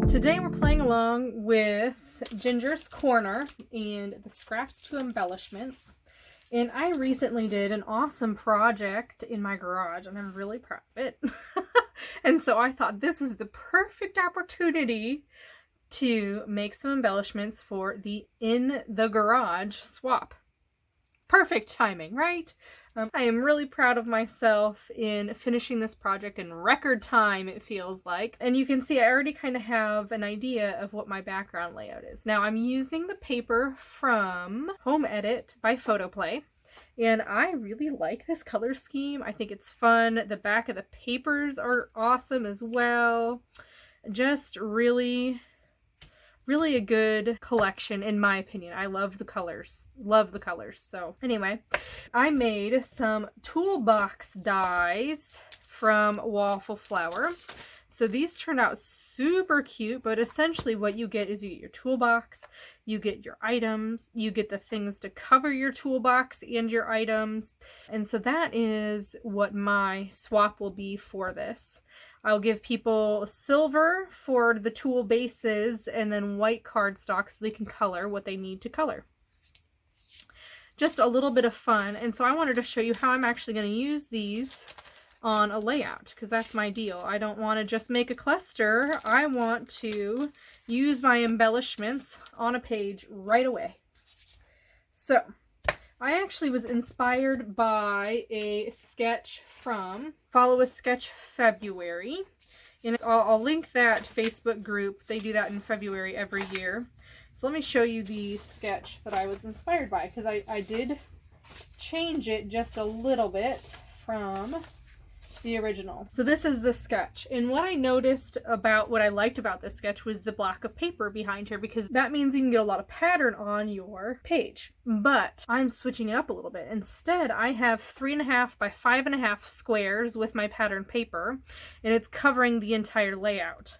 Today we're playing along with Ginger's Corner and the Scraps to Embellishments. And I recently did an awesome project in my garage and I'm really proud of it. And so I thought this was the perfect opportunity to make some embellishments for the In the Garage swap. Perfect timing, right? I am really proud of myself in finishing this project in record time, it feels like. And you can see I already kind of have an idea of what my background layout is. Now I'm using the paper from Home Edit by Photoplay. And I really like this color scheme. I think it's fun. The back of the papers are awesome as well. Just really a good collection in my opinion. I love the colors. Love the colors. So anyway, I made some toolbox dies from Waffle Flower. So these turned out super cute, but essentially what you get is you get your toolbox, you get your items, you get the things to cover your toolbox and your items. And so that is what my swap will be for this. I'll give people silver for the tool bases and then white cardstock so they can color what they need to color. Just a little bit of fun. And so I wanted to show you how I'm actually going to use these on a layout, because that's my deal. I don't want to just make a cluster. I want to use my embellishments on a page right away. So I actually was inspired by a sketch from Follow a Sketch February. And I'll link that Facebook group. They do that in February every year. So let me show you the sketch that I was inspired by, because I did change it just a little bit from the original. So this is the sketch, and what I noticed about what I liked about this sketch was the block of paper behind here, because that means you can get a lot of pattern on your page. But I'm switching it up a little bit. Instead, I have 3.5 by 5.5 squares with my pattern paper, and it's covering the entire layout.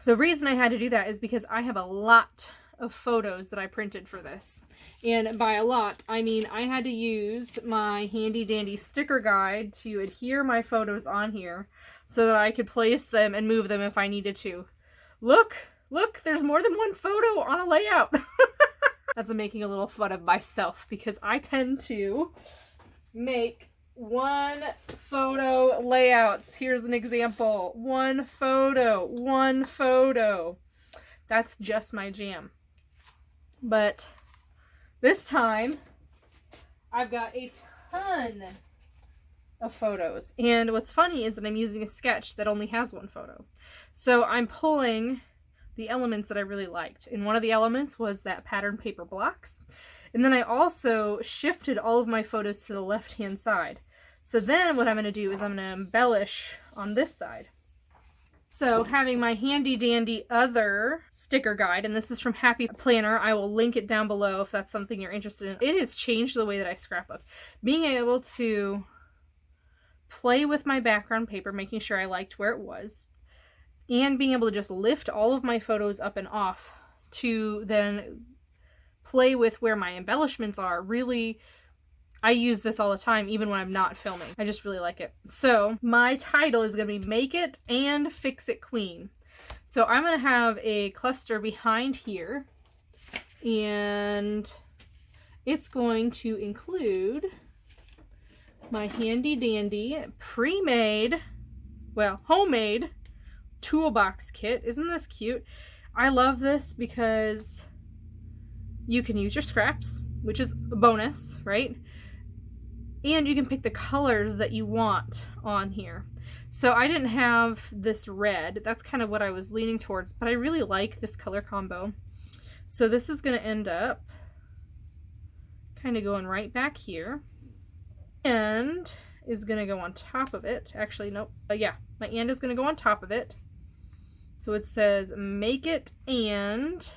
The reason I had to do that is because I have a lot of photos that I printed for this. And by a lot, I mean I had to use my handy dandy sticker guide to adhere my photos on here so that I could place them and move them if I needed to. Look, there's more than one photo on a layout. That's making a little fun of myself because I tend to make one photo layouts. Here's an example. One photo. That's just my jam. But this time, I've got a ton of photos. And what's funny is that I'm using a sketch that only has one photo. So I'm pulling the elements that I really liked. And one of the elements was that pattern paper blocks. And then I also shifted all of my photos to the left-hand side. So then what I'm going to do is I'm going to embellish on this side. So having my handy dandy other sticker guide, and this is from Happy Planner. I will link it down below if that's something you're interested in. It has changed the way that I scrapbook. Being able to play with my background paper, making sure I liked where it was, and being able to just lift all of my photos up and off to then play with where my embellishments are. Really, I use this all the time, even when I'm not filming. I just really like it. So my title is going to be Make It and Fix It Queen. So I'm going to have a cluster behind here, and it's going to include my handy dandy pre-made, well, homemade toolbox kit. Isn't this cute? I love this because you can use your scraps, which is a bonus, right? And you can pick the colors that you want on here. So I didn't have this red. That's kind of what I was leaning towards, but I really like this color combo. So this is going to end up kind of going right back here. And is going to go on top of it. Actually, nope. Yeah, my and is going to go on top of it. So it says, Make It and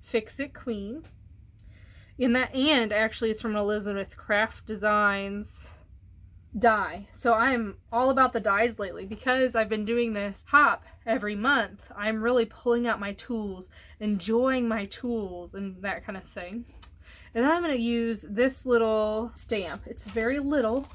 Fix It Queen. And that and actually is from Elizabeth Craft Designs die. So I'm all about the dies lately because I've been doing this hop every month. I'm really pulling out my tools, enjoying my tools and that kind of thing. And then I'm going to use this little stamp. It's very little,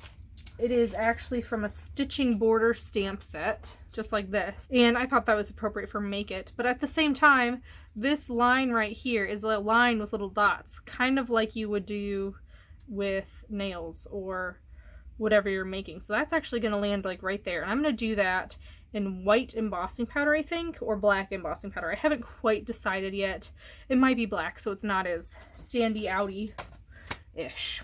It is actually from a stitching border stamp set, just like this. And I thought that was appropriate for Make It. But at the same time, this line right here is a line with little dots, kind of like you would do with nails or whatever you're making. So that's actually going to land like right there. And I'm going to do that in white embossing powder, I think, or black embossing powder. I haven't quite decided yet. It might be black, so it's not as standy outy-ish.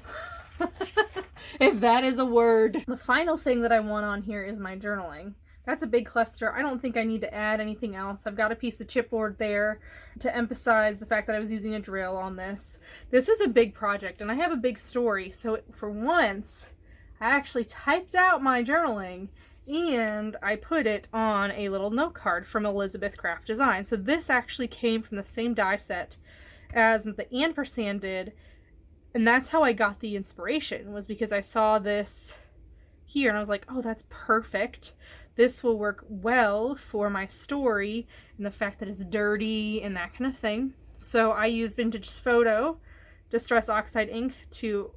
If that is a word. The final thing that I want on here is my journaling. That's a big cluster. I don't think I need to add anything else. I've got a piece of chipboard there to emphasize the fact that I was using a drill on this. This is a big project, and I have a big story, so for once, I actually typed out my journaling and I put it on a little note card from Elizabeth Craft Design. So this actually came from the same die set as the ampersand did, and that's how I got the inspiration, was because I saw this here and I was like, oh, that's perfect. This will work well for my story and the fact that it's dirty and that kind of thing. So I used Vintage Photo Distress Oxide ink to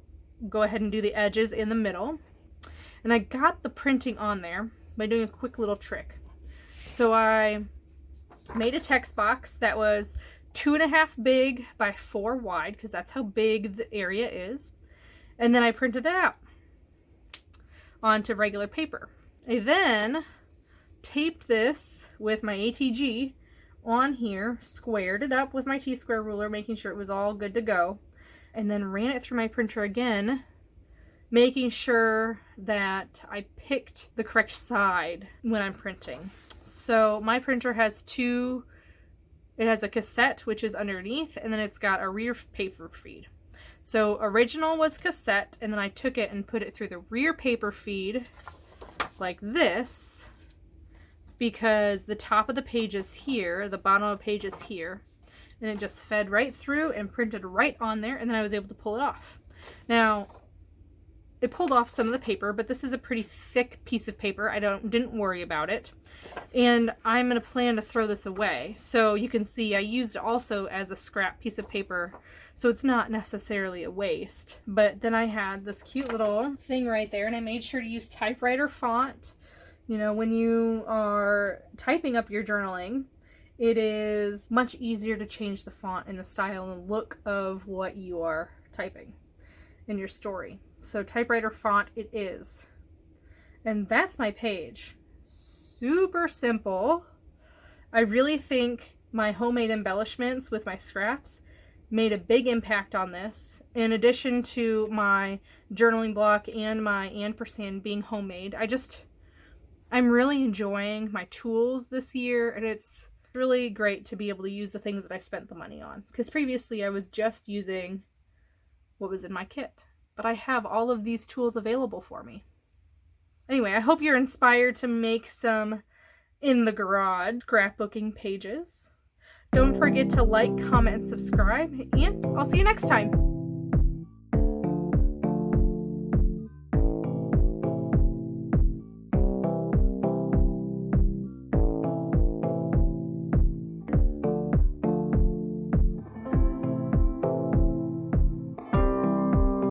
go ahead and do the edges in the middle. And I got the printing on there by doing a quick little trick. So I made a text box that was 2.5 big by 4 wide, because that's how big the area is. And then I printed it out onto regular paper. I then taped this with my ATG on here, squared it up with my T-square ruler, making sure it was all good to go, and then ran it through my printer again, making sure that I picked the correct side when I'm printing. So my printer has it has a cassette, which is underneath, and then it's got a rear paper feed. So original was cassette, and then I took it and put it through the rear paper feed like this, because the top of the page is here, the bottom of the page is here, and it just fed right through and printed right on there, and then I was able to pull it off. Now, it pulled off some of the paper, but this is a pretty thick piece of paper. I didn't worry about it, and I'm going to plan to throw this away. So you can see I used it also as a scrap piece of paper, so it's not necessarily a waste. But then I had this cute little thing right there, and I made sure to use typewriter font. You know, when you are typing up your journaling, it is much easier to change the font and the style and the look of what you are typing in your story. So typewriter font it is. And that's my page. Super simple. I really think my homemade embellishments with my scraps made a big impact on this. In addition to my journaling block and my ampersand being homemade, I'm really enjoying my tools this year, and it's really great to be able to use the things that I spent the money on. Because previously I was just using what was in my kit. But I have all of these tools available for me. Anyway, I hope you're inspired to make some in the garage scrapbooking pages. Don't forget to like, comment, and subscribe, and I'll see you next time.